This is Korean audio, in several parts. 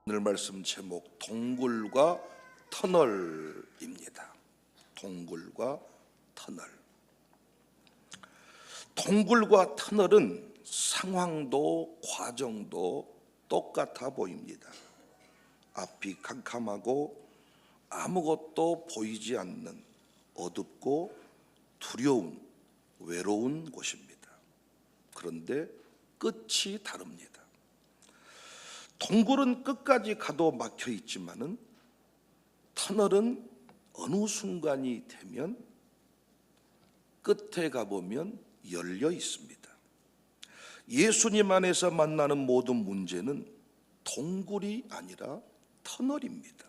오늘 말씀 제목 동굴과 터널입니다. 동굴과 터널. 동굴과 터널은 상황도 과정도 똑같아 보입니다. 앞이 캄캄하고 아무것도 보이지 않는 어둡고 두려운 외로운 곳입니다. 그런데 끝이 다릅니다. 동굴은 끝까지 가도 막혀 있지만은 터널은 어느 순간이 되면 끝에 가보면 열려 있습니다. 예수님 안에서 만나는 모든 문제는 동굴이 아니라 터널입니다.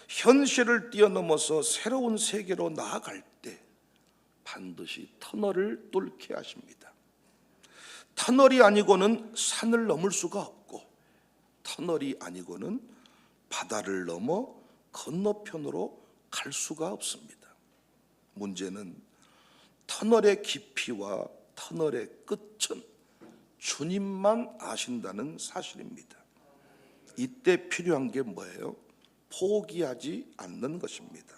현실을 뛰어넘어서 새로운 세계로 나아갈 때 반드시 터널을 뚫게 하십니다. 터널이 아니고는 산을 넘을 수가 없고, 터널이 아니고는 바다를 넘어 건너편으로 갈 수가 없습니다. 문제는 터널의 깊이와 터널의 끝은 주님만 아신다는 사실입니다. 이때 필요한 게 뭐예요? 포기하지 않는 것입니다.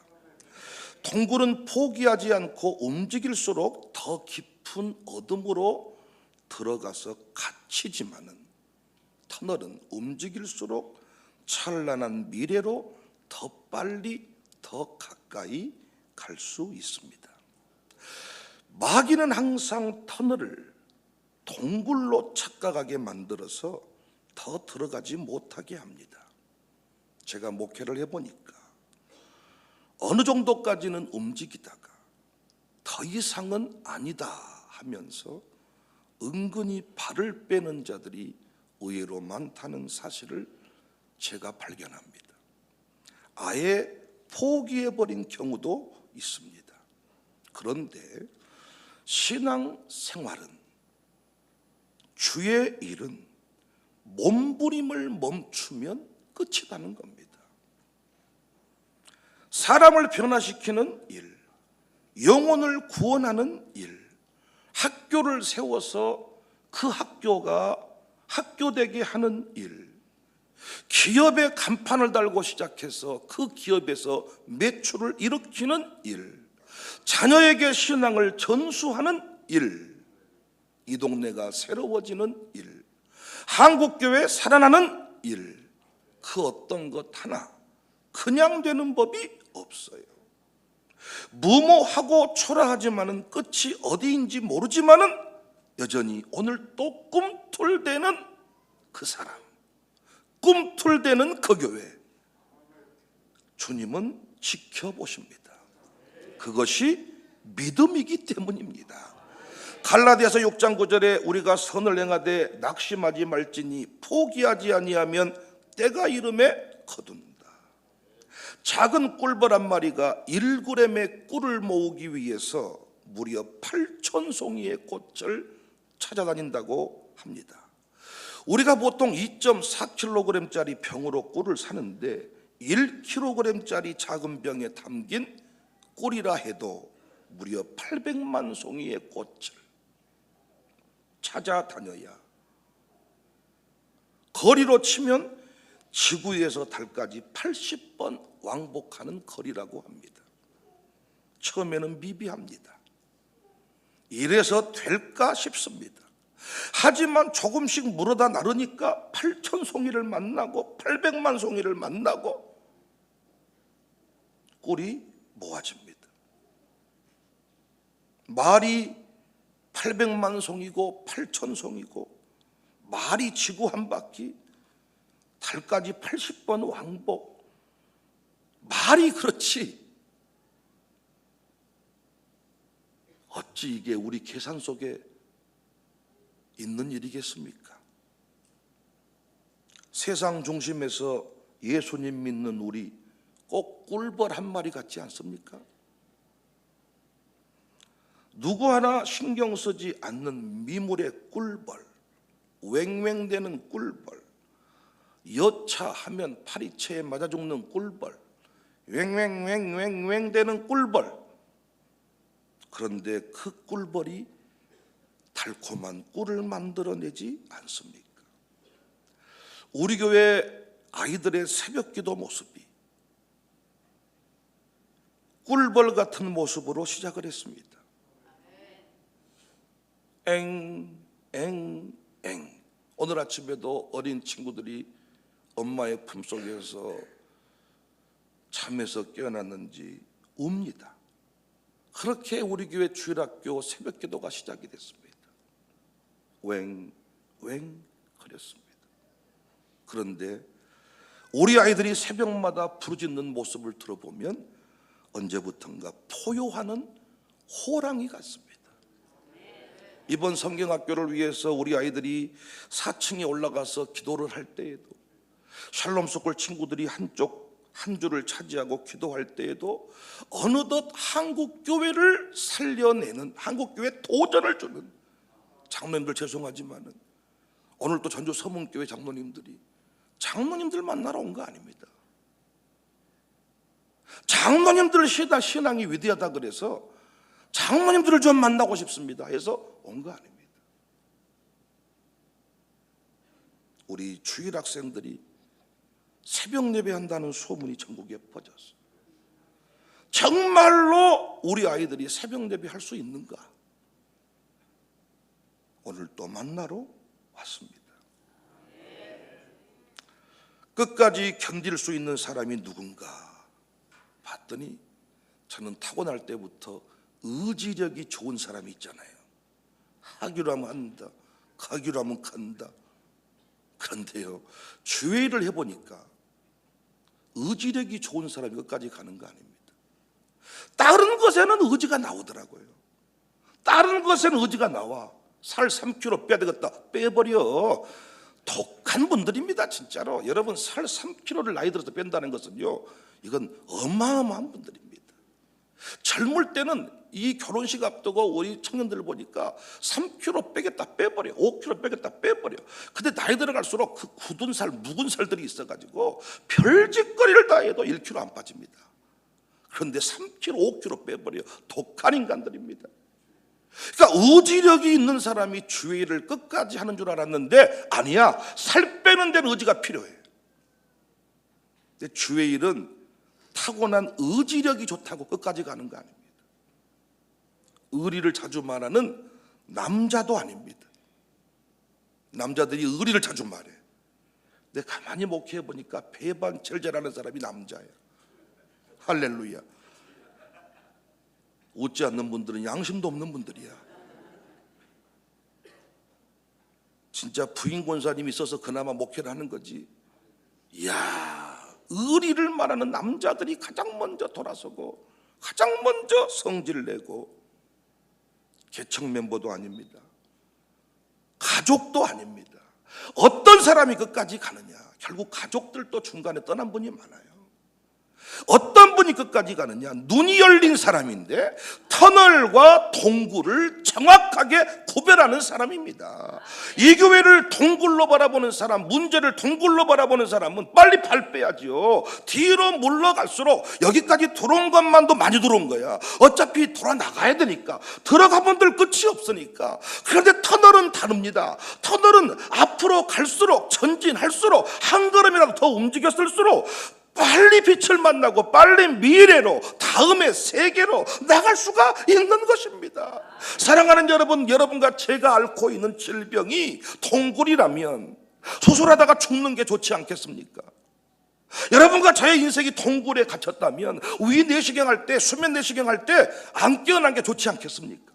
동굴은 포기하지 않고 움직일수록 더 깊은 어둠으로 들어가서 갇히지만은 터널은 움직일수록 찬란한 미래로 더 빨리 더 가까이 갈 수 있습니다. 마귀는 항상 터널을 동굴로 착각하게 만들어서 더 들어가지 못하게 합니다. 제가 목회를 해보니까 어느 정도까지는 움직이다가 더 이상은 아니다 하면서 은근히 발을 빼는 자들이 의외로 많다는 사실을 제가 발견합니다. 아예 포기해버린 경우도 있습니다. 그런데 신앙 생활은, 주의 일은 몸부림을 멈추면 끝이라는 겁니다. 사람을 변화시키는 일, 영혼을 구원하는 일, 학교를 세워서 그 학교가 학교되게 하는 일, 기업에 간판을 달고 시작해서 그 기업에서 매출을 일으키는 일, 자녀에게 신앙을 전수하는 일, 이 동네가 새로워지는 일, 한국교회 살아나는 일, 그 어떤 것 하나 그냥 되는 법이 없어요. 무모하고 초라하지만은 끝이 어디인지 모르지만은 여전히 오늘 또 꿈틀대는 그 사람, 꿈틀대는 그 교회, 주님은 지켜보십니다. 그것이 믿음이기 때문입니다. 갈라디아서 6장 9절에 우리가 선을 행하되 낙심하지 말지니 포기하지 아니하면 때가 이름에 거둔다. 작은 꿀벌 한 마리가 1g의 꿀을 모으기 위해서 무려 8,000송이의 꽃을 찾아다닌다고 합니다. 우리가 보통 2.4kg짜리 병으로 꿀을 사는데 1kg짜리 작은 병에 담긴 꿀이라 해도 무려 800만 송이의 꽃을 찾아다녀야, 거리로 치면 지구에서 달까지 80번 왕복하는 거리라고 합니다. 처음에는 미비합니다. 이래서 될까 싶습니다. 하지만 조금씩 물어다 나르니까 8,000송이를 만나고 800만 송이를 만나고 꿀이 모아집니다. 말이 800만 송이고 8,000송이고 말이 지구 한 바퀴 달까지 80번 왕복, 말이 그렇지 어찌 이게 우리 계산 속에 있는 일이겠습니까? 세상 중심에서 예수님 믿는 우리 꼭 꿀벌 한 마리 같지 않습니까? 누구 하나 신경 쓰지 않는 미물의 꿀벌, 왱왱대는 꿀벌, 여차하면 파리채에 맞아 죽는 꿀벌, 왱왱왱왱왱대는 꿀벌. 그런데 그 꿀벌이 달콤한 꿀을 만들어내지 않습니까? 우리 교회 아이들의 새벽기도 모습이 꿀벌 같은 모습으로 시작을 했습니다. 엥. 오늘 아침에도 어린 친구들이 엄마의 품속에서 잠에서 깨어났는지 웁니다. 그렇게 우리 교회 주일학교 새벽기도가 시작이 됐습니다. 웽 거렸습니다. 그런데 우리 아이들이 새벽마다 부르짖는 모습을 들어보면 언제부턴가 포효하는 호랑이 같습니다. 이번 성경학교를 위해서 우리 아이들이 4층에 올라가서 기도를 할 때에도, 샬롬 스쿨 친구들이 한 줄을 차지하고 기도할 때에도 어느덧 한국교회를 살려내는, 한국교회 도전을 주는 장로님들, 죄송하지만은 오늘 또 전주 서문교회 장로님들이 장로님들 만나러 온 거 아닙니다. 장로님들 신앙이 위대하다 그래서 장로님들을 좀 만나고 싶습니다 해서 온 거 아닙니다. 우리 주일 학생들이 새벽 예배한다는 소문이 전국에 퍼졌어요. 정말로 우리 아이들이 새벽 예배할 수 있는가? 오늘 또 만나러 왔습니다. 끝까지 견딜 수 있는 사람이 누군가 봤더니 저는 타고날 때부터 의지력이 좋은 사람이 있잖아요. 하기로 하면 한다, 가기로 하면 간다. 그런데요, 주회를 해보니까 의지력이 좋은 사람이 끝까지 가는 거 아닙니다. 다른 것에는 의지가 나오더라고요. 다른 것에는 의지가 나와. 살 3kg 빼야 되겠다, 빼버려. 독한 분들입니다, 진짜로. 여러분, 살 3kg를 나이 들어서 뺀다는 것은요, 이건 어마어마한 분들입니다. 젊을 때는 이 결혼식 앞두고 우리 청년들을 보니까 3kg 빼겠다, 빼버려. 5kg 빼겠다, 빼버려. 근데 나이 들어갈수록 그 굳은 살, 묵은 살들이 있어가지고 별짓거리를 다 해도 1kg 안 빠집니다. 그런데 3kg, 5kg 빼버려. 독한 인간들입니다. 그러니까 의지력이 있는 사람이 주의를 끝까지 하는 줄 알았는데 아니야. 살 빼는 데는 의지가 필요해. 근데 주의일은 타고난 의지력이 좋다고 끝까지 가는 거 아닙니다. 의리를 자주 말하는 남자도 아닙니다. 남자들이 의리를 자주 말해. 근데 가만히 목회해 보니까 배반 제일 잘하는 사람이 남자예요. 할렐루야. 웃지 않는 분들은 양심도 없는 분들이야. 진짜 부인 권사님이 있어서 그나마 목회를 하는 거지. 이야, 의리를 말하는 남자들이 가장 먼저 돌아서고 가장 먼저 성질 내고, 개척 멤버도 아닙니다. 가족도 아닙니다. 어떤 사람이 끝까지 가느냐? 결국 가족들도 중간에 떠난 분이 많아요. 어떤 분이 끝까지 가느냐? 눈이 열린 사람인데 터널과 동굴을 정확하게 구별하는 사람입니다. 이 교회를 동굴로 바라보는 사람, 문제를 동굴로 바라보는 사람은 빨리 발 빼야죠. 뒤로 물러갈수록 여기까지 들어온 것만도 많이 들어온 거야. 어차피 돌아 나가야 되니까, 들어가면 될 끝이 없으니까. 그런데 터널은 다릅니다. 터널은 앞으로 갈수록, 전진할수록, 한 걸음이라도 더 움직였을수록 빨리 빛을 만나고 빨리 미래로, 다음의 세계로 나갈 수가 있는 것입니다. 사랑하는 여러분, 여러분과 제가 앓고 있는 질병이 동굴이라면 소설하다가 죽는 게 좋지 않겠습니까? 여러분과 저의 인생이 동굴에 갇혔다면 위 내시경 할 때, 수면 내시경 할 때 안 깨어난 게 좋지 않겠습니까?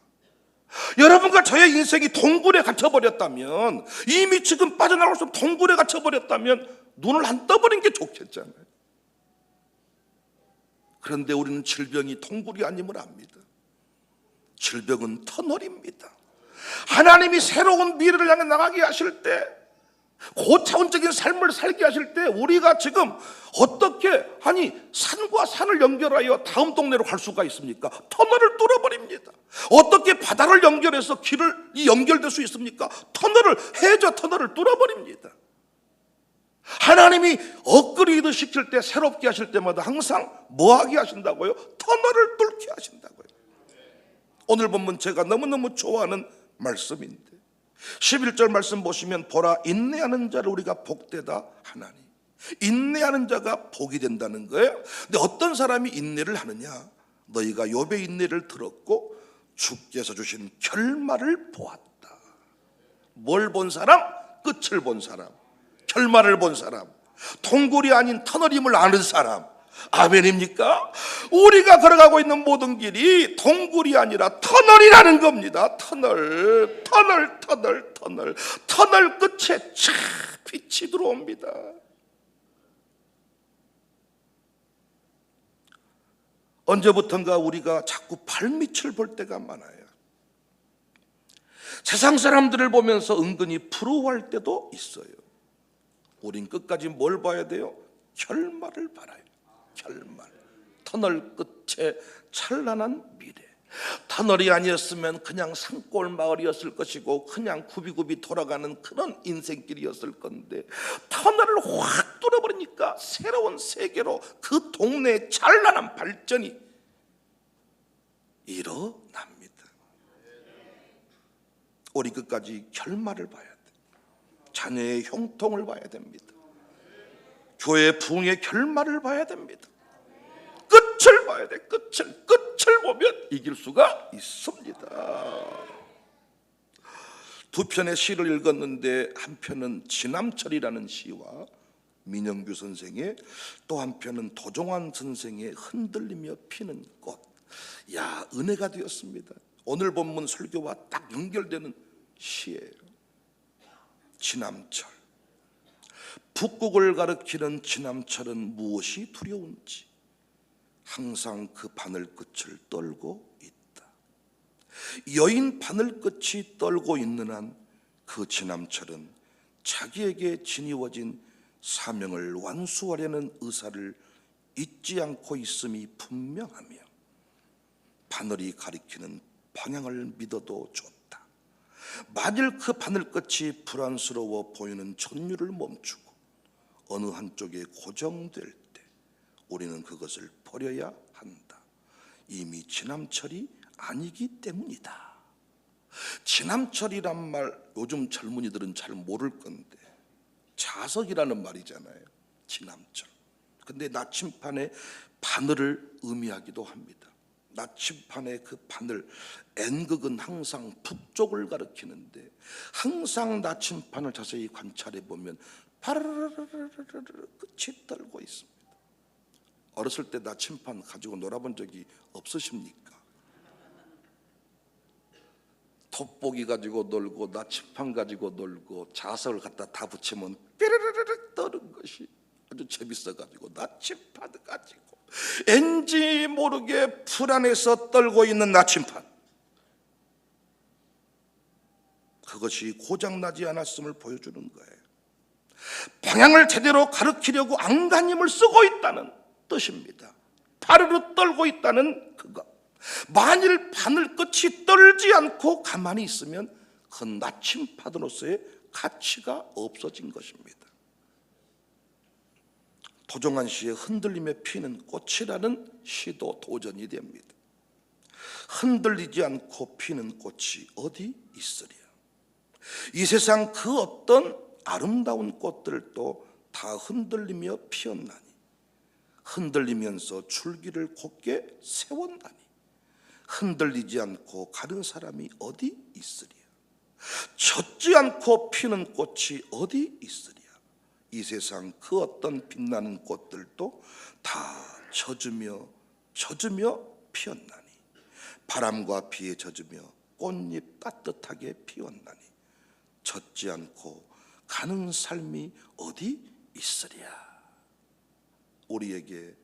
여러분과 저의 인생이 동굴에 갇혀버렸다면, 이미 지금 빠져나갈 수 없는 동굴에 갇혀버렸다면 눈을 안 떠버린 게 좋겠잖아요. 그런데 우리는 질병이 동굴이 아님을 압니다. 질병은 터널입니다. 하나님이 새로운 미래를 향해 나가게 하실 때, 고차원적인 삶을 살게 하실 때 우리가 지금 어떻게, 산과 산을 연결하여 다음 동네로 갈 수가 있습니까? 터널을 뚫어버립니다. 어떻게 바다를 연결해서 길이 연결될 수 있습니까? 해저 터널을 뚫어버립니다. 하나님이 업그레이드 시킬 때, 새롭게 하실 때마다 항상 뭐하게 하신다고요? 터널을 뚫게 하신다고요. 오늘 본문 제가 너무너무 좋아하는 말씀인데 11절 말씀 보시면, 보라, 인내하는 자를 우리가 복되다 하나니. 인내하는 자가 복이 된다는 거예요. 근데 어떤 사람이 인내를 하느냐? 너희가 욥의 인내를 들었고 주께서 주신 결말을 보았다. 뭘 본 사람? 끝을 본 사람, 결말을 본 사람, 동굴이 아닌 터널임을 아는 사람. 아멘입니까? 우리가 걸어가고 있는 모든 길이 동굴이 아니라 터널이라는 겁니다. 터널 끝에 쫙 빛이 들어옵니다. 언제부턴가 우리가 자꾸 발밑을 볼 때가 많아요. 세상 사람들을 보면서 은근히 부러워할 때도 있어요. 우린 끝까지 뭘 봐야 돼요? 결말을 바라요. 결말. 터널 끝에 찬란한 미래. 터널이 아니었으면 그냥 산골 마을이었을 것이고 그냥 굽이굽이 돌아가는 그런 인생길이었을 건데, 터널을 확 뚫어버리니까 새로운 세계로 그 동네의 찬란한 발전이 일어납니다. 우리 끝까지 결말을 봐야 돼. 자녀의 형통을 봐야 됩니다. 교회 부흥의 결말을 봐야 됩니다. 끝을 봐야 돼. 끝을 보면 이길 수가 있습니다. 두 편의 시를 읽었는데 한 편은 지남철이라는 시와 민영규 선생의, 또 한 편은 도종환 선생의 흔들리며 피는 꽃. 야, 은혜가 되었습니다. 오늘 본문 설교와 딱 연결되는 시예요. 지남철. 북극을 가리키는 지남철은 무엇이 두려운지 항상 그 바늘끝을 떨고 있다. 여인 바늘끝이 떨고 있는 한 그 지남철은 자기에게 지니워진 사명을 완수하려는 의사를 잊지 않고 있음이 분명하며 바늘이 가리키는 방향을 믿어도 좋다. 만일 그 바늘끝이 불안스러워 보이는 전율을 멈추고 어느 한쪽에 고정될 때 우리는 그것을 버려야 한다. 이미 지남철이 아니기 때문이다. 지남철이란 말 요즘 젊은이들은 잘 모를 건데 자석이라는 말이잖아요. 지남철. 근데 나침판에 바늘을 의미하기도 합니다. 나침판의 그 바늘, N극은 항상 북쪽을 가리키는데 항상 나침판을 자세히 관찰해 보면 파르르르르르 끝이 떨고 있습니다. 어렸을 때 나침판 가지고 놀아본 적이 없으십니까? 돋보기 가지고 놀고 나침판 가지고 놀고 자석을 갖다 다 붙이면 삐르르르 떠는 것이 아주 재밌어가지고 나침판 가지고 왠지 모르게 불안해서 떨고 있는 나침판, 그것이 고장나지 않았음을 보여주는 거예요. 방향을 제대로 가르치려고 안간힘을 쓰고 있다는 뜻입니다. 파르르 떨고 있다는 그것. 만일 바늘끝이 떨지 않고 가만히 있으면 그 나침판으로서의 가치가 없어진 것입니다. 도종환 씨의 흔들림에 피는 꽃이라는 시도 도전이 됩니다. 흔들리지 않고 피는 꽃이 어디 있으랴. 이 세상 그 어떤 아름다운 꽃들도 다 흔들리며 피었나니, 흔들리면서 줄기를 곧게 세웠나니 흔들리지 않고 가는 사람이 어디 있으랴. 젖지 않고 피는 꽃이 어디 있으랴. 이 세상 그 어떤 빛나는 꽃들도 다 젖으며 피었나니, 바람과 비에 젖으며 꽃잎 따뜻하게 피웠나니 젖지 않고 가는 삶이 어디 있으랴. 우리에게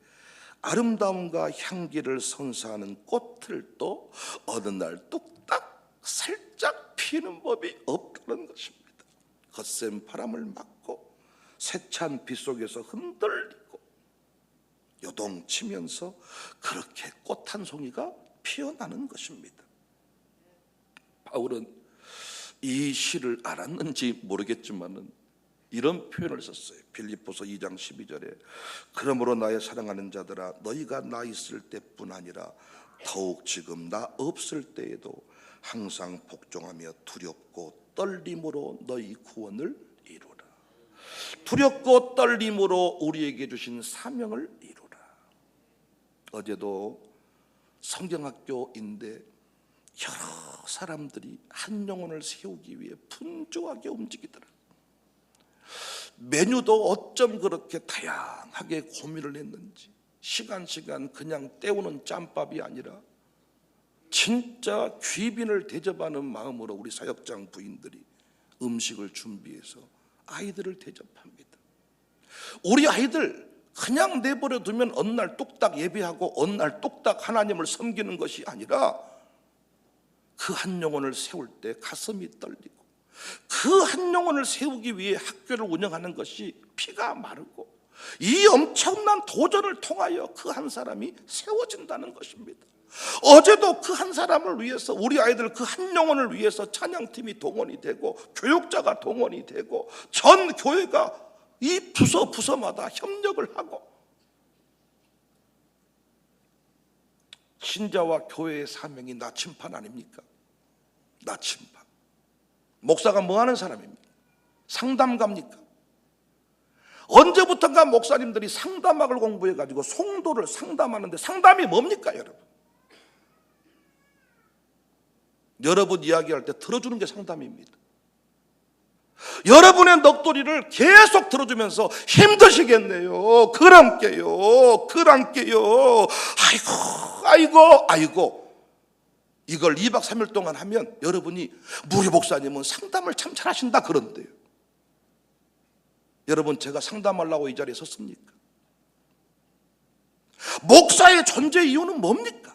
아름다움과 향기를 선사하는 꽃들도 어느 날 뚝딱 살짝 피는 법이 없다는 것입니다. 거센 바람을 맞고 세찬 빛 속에서 흔들리고 요동치면서 그렇게 꽃 한 송이가 피어나는 것입니다. 바울은 이 시를 알았는지 모르겠지만은 이런 표현을 썼어요. 빌립보서 2장 12절에 그러므로 나의 사랑하는 자들아, 너희가 나 있을 때뿐 아니라 더욱 지금 나 없을 때에도 항상 복종하며 두렵고 떨림으로 너희 구원을 이루라. 두렵고 떨림으로 우리에게 주신 사명을 이루라. 어제도 성경학교인데 여러 사람들이 한 영혼을 세우기 위해 분주하게 움직이더라. 메뉴도 어쩜 그렇게 다양하게 고민을 했는지, 시간 그냥 때우는 짬밥이 아니라 진짜 귀빈을 대접하는 마음으로 우리 사역장 부인들이 음식을 준비해서 아이들을 대접합니다. 우리 아이들 그냥 내버려 두면 어느 날 뚝딱 예배하고 어느 날 뚝딱 하나님을 섬기는 것이 아니라 그 한 영혼을 세울 때 가슴이 떨리고, 그 한 영혼을 세우기 위해 학교를 운영하는 것이 피가 마르고, 이 엄청난 도전을 통하여 그 한 사람이 세워진다는 것입니다. 어제도 그 한 사람을 위해서, 우리 아이들 그 한 영혼을 위해서 찬양팀이 동원이 되고 교육자가 동원이 되고 전 교회가 이 부서마다 협력을 하고, 신자와 교회의 사명이 나침반 아닙니까? 나침반. 목사가 뭐 하는 사람입니까? 상담가입니까? 언제부턴가 목사님들이 상담학을 공부해가지고 성도를 상담하는데, 상담이 뭡니까 여러분? 여러분 이야기할 때 들어주는 게 상담입니다. 여러분의 넋도리를 계속 들어주면서 힘드시겠네요, 그랑께요 아이고 이걸 2박 3일 동안 하면 여러분이 무리 목사님은 상담을 참 잘하신다 그런데요. 여러분, 제가 상담하려고 이 자리에 섰습니까? 목사의 존재 이유는 뭡니까?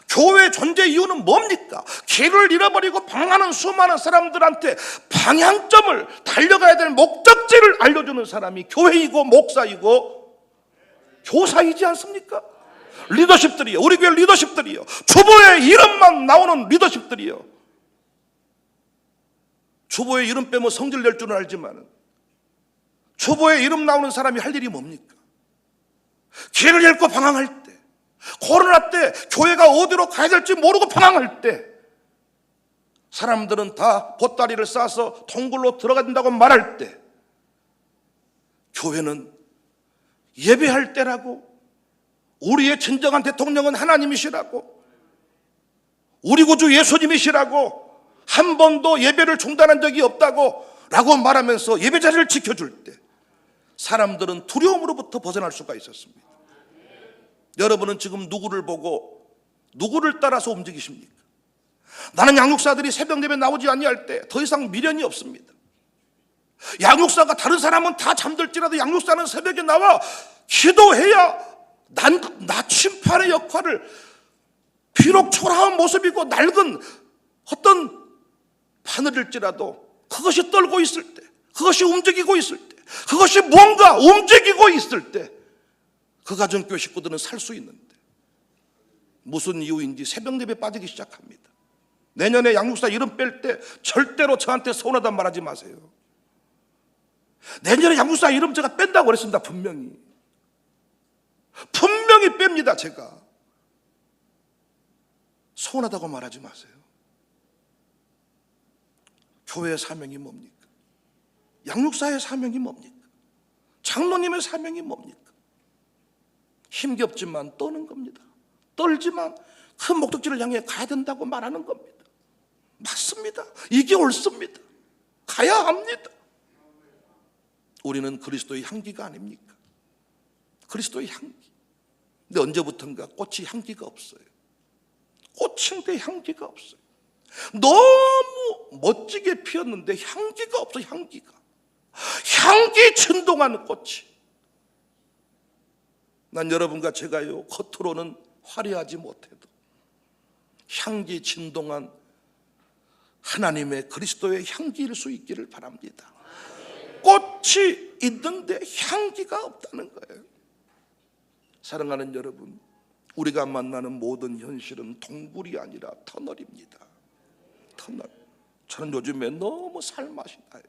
교회의 존재 이유는 뭡니까? 길을 잃어버리고 방황하는 수많은 사람들한테 방향점을, 달려가야 될 목적지를 알려주는 사람이 교회이고 목사이고 교사이지 않습니까? 리더십들이요, 우리 교회 리더십들이요, 주보의 이름만 나오는 리더십들이요. 주보의 이름 빼면 성질 낼 줄은 알지만 주보의 이름 나오는 사람이 할 일이 뭡니까? 길을 잃고 방황할 때, 코로나 때 교회가 어디로 가야 될지 모르고 방황할 때, 사람들은 다 보따리를 싸서 동굴로 들어가야 된다고 말할 때, 교회는 예배할 때라고, 우리의 진정한 대통령은 하나님이시라고, 우리 구주 예수님이시라고, 한 번도 예배를 중단한 적이 없다고 라고 말하면서 예배 자리를 지켜줄 때 사람들은 두려움으로부터 벗어날 수가 있었습니다. 여러분은 지금 누구를 보고 누구를 따라서 움직이십니까? 나는 양육사들이 새벽 예배 나오지 아니할 때 더 이상 미련이 없습니다. 양육사가, 다른 사람은 다 잠들지라도 양육사는 새벽에 나와 기도해야 나침반의 역할을, 비록 초라한 모습이고 낡은 어떤 바늘일지라도 그것이 떨고 있을 때, 그것이 움직이고 있을 때, 그것이 뭔가 움직이고 있을 때 그 가정교회 식구들은 살 수 있는데, 무슨 이유인지 새벽 예배 빠지기 시작합니다. 내년에 양육사 이름 뺄 때 절대로 저한테 서운하단 말하지 마세요. 내년에 양육사 이름 제가 뺀다고 그랬습니다. 분명히 뺍니다. 제가 서운하다고 말하지 마세요. 교회의 사명이 뭡니까? 양육사의 사명이 뭡니까? 장로님의 사명이 뭡니까? 힘겹지만 떠는 겁니다. 떨지만 큰 목적지를 향해 가야 된다고 말하는 겁니다. 맞습니다. 이게 옳습니다. 가야 합니다. 우리는 그리스도의 향기가 아닙니까? 그리스도의 향기. 근데 언제부턴가 꽃이 향기가 없어요. 꽃인데 향기가 없어요. 너무 멋지게 피었는데 향기가 없어. 향기 진동하는 꽃이. 난 여러분과 제가요, 겉으로는 화려하지 못해도 향기 진동한 하나님의 그리스도의 향기일 수 있기를 바랍니다. 꽃이 있는데 향기가 없다는 거예요. 사랑하는 여러분, 우리가 만나는 모든 현실은 동굴이 아니라 터널입니다. 터널. 저는 요즘에 너무 살맛이 나요.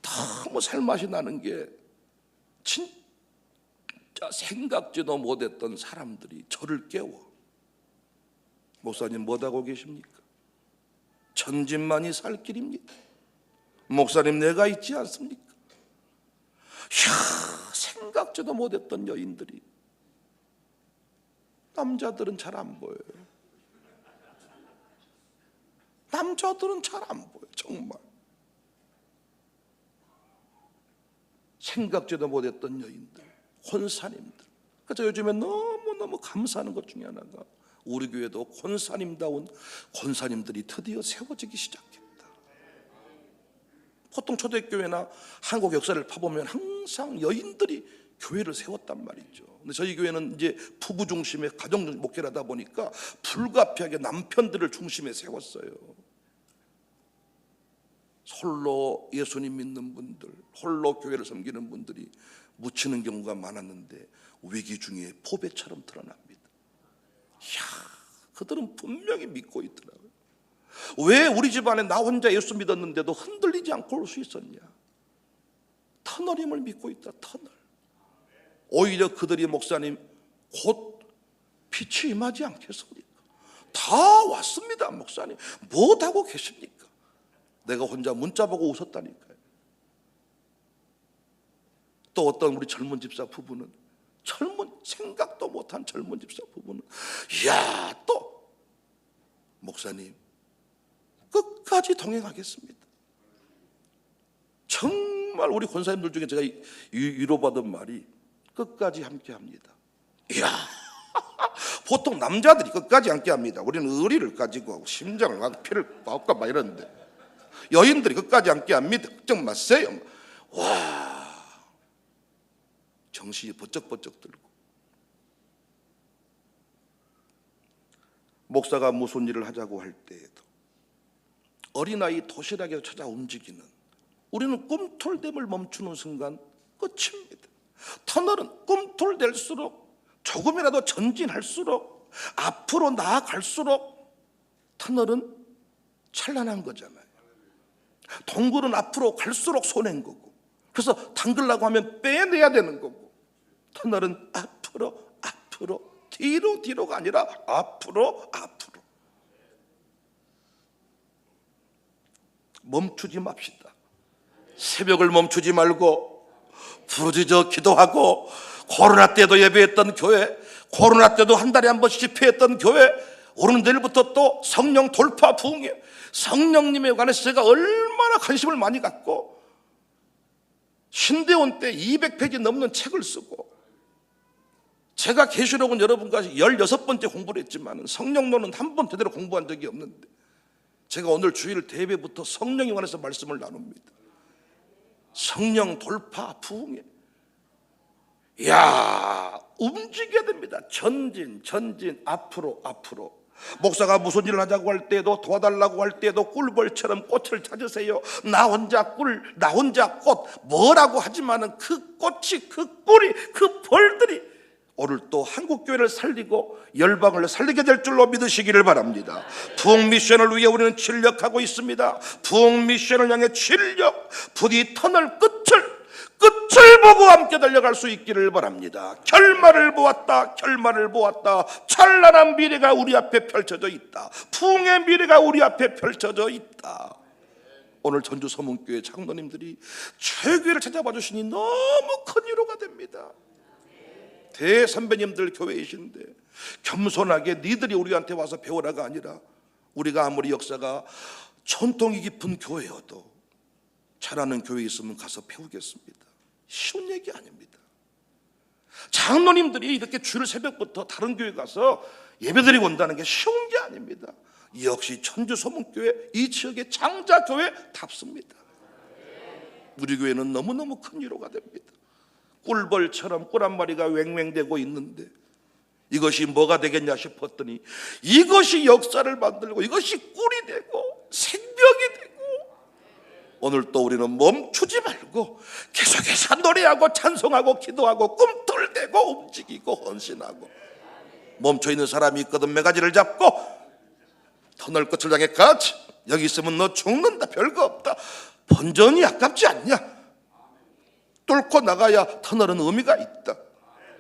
너무 살맛이 나는 게, 진짜 생각지도 못했던 사람들이 저를 깨워. 목사님 뭐하고 계십니까? 천진만이 살 길입니다. 목사님 내가 있지 않습니까? 생각지도 못했던 여인들이, 남자들은 잘 안 보여요. 남자들은 잘 안 보여요. 정말 생각지도 못했던 여인들, 권사님들. 그래서 요즘에 너무너무 감사하는 것 중에 하나가 우리 교회도 권사님다운 권사님들이 드디어 세워지기 시작했다. 보통 초대교회나 한국 역사를 파보면 항상 여인들이 교회를 세웠단 말이죠. 근데 저희 교회는 이제 부부 중심의 가정 목회를 하다 보니까 불가피하게 남편들을 중심에 세웠어요. 홀로 예수님 믿는 분들, 홀로 교회를 섬기는 분들이 묻히는 경우가 많았는데 위기 중에 포배처럼 드러납니다. 그들은 분명히 믿고 있더라고요. 왜 우리 집안에 나 혼자 예수 믿었는데도 흔들리지 않고 올 수 있었냐? 터널임을 믿고 있다. 터널. 오히려 그들이 목사님 곧 빛이 임하지 않겠습니까? 다 왔습니다. 목사님 못하고 계십니까? 내가 혼자 문자 보고 웃었다니까요. 또 어떤 우리 젊은 집사 부부는, 생각도 못한 젊은 집사 부부는 또 목사님 끝까지 동행하겠습니다. 정말 우리 권사님들 중에 제가 위로받은 말이 끝까지 함께합니다. 보통 남자들이 끝까지 함께합니다. 우리는 의리를 가지고 하고 심장을 가지고 피를 받고 막 이러는데 여인들이 끝까지 함께합니다. 걱정 마세요. 와, 정신이 버쩍버쩍 들고. 목사가 무슨 일을 하자고 할 때에도 어린아이 도시락에서 찾아 움직이는, 우리는 꿈틀댐을 멈추는 순간 끝입니다. 터널은 꿈틀댈수록, 조금이라도 전진할수록, 앞으로 나아갈수록 터널은 찬란한 거잖아요. 동굴은 앞으로 갈수록 손해인 거고, 그래서 담그려고 하면 빼내야 되는 거고, 터널은 앞으로 뒤로가 아니라 앞으로. 멈추지 맙시다. 새벽을 멈추지 말고 부르짖어 기도하고, 코로나 때도 예배했던 교회, 코로나 때도 한 달에 한 번씩 집회했던 교회, 오늘 내일부터 또 성령 돌파 부흥회, 성령님에 관해서 제가 얼마나 관심을 많이 갖고 신대원 때 200페이지 넘는 책을 쓰고, 제가 계시록은 여러분과 16번째 공부를 했지만 성령론은 한 번 제대로 공부한 적이 없는데, 제가 오늘 주일 대회부터 성령에 관해서 말씀을 나눕니다. 성령 돌파 부흥회. 움직여야 됩니다. 전진 앞으로. 목사가 무슨 일을 하자고 할 때도, 도와달라고 할 때도 꿀벌처럼 꽃을 찾으세요. 나 혼자 꿀, 나 혼자 꽃, 뭐라고 하지만은 그 꽃이, 그 꿀이, 그 벌들이 오늘 또 한국교회를 살리고 열방을 살리게 될 줄로 믿으시기를 바랍니다. 부흥 미션을 위해 우리는 진력하고 있습니다. 부흥 미션을 향해 진력, 부디 터널 끝을 보고 함께 달려갈 수 있기를 바랍니다. 결말을 보았다. 찬란한 미래가 우리 앞에 펼쳐져 있다. 부흥의 미래가 우리 앞에 펼쳐져 있다. 오늘 전주 서문교회 장로님들이 최교회를 찾아봐 주시니 너무 큰 위로가 됩니다. 대선배님들 교회이신데 겸손하게 니들이 우리한테 와서 배우라가 아니라, 우리가 아무리 역사가 전통이 깊은 교회여도 잘하는 교회 있으면 가서 배우겠습니다. 쉬운 얘기 아닙니다. 장로님들이 이렇게 주일 새벽부터 다른 교회 가서 예배드리고 온다는 게 쉬운 게 아닙니다. 역시 천주 서문교회 이 지역의 장자교회답습니다. 우리 교회는 너무너무 큰 위로가 됩니다. 꿀벌처럼 꿀 한 마리가 왱왱대고 있는데 이것이 뭐가 되겠냐 싶었더니 이것이 역사를 만들고, 이것이 꿀이 되고 생명이 되고, 오늘 또 우리는 멈추지 말고 계속해서 노래하고 찬송하고 기도하고 꿈틀대고 움직이고 헌신하고, 멈춰있는 사람이 있거든 매가지를 잡고 터널 끝을 향해 가지. 여기 있으면 너 죽는다. 별거 없다. 번전이 아깝지 않냐? 뚫고 나가야 터널은 의미가 있다.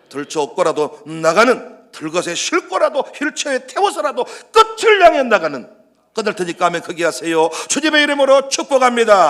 들쳐 업고라도 나가는, 들것에 싣고라도 휠체어에 태워서라도 끝을 향해 나가는, 끊을 테니까 하면 거기 하세요. 주님의 이름으로 축복합니다.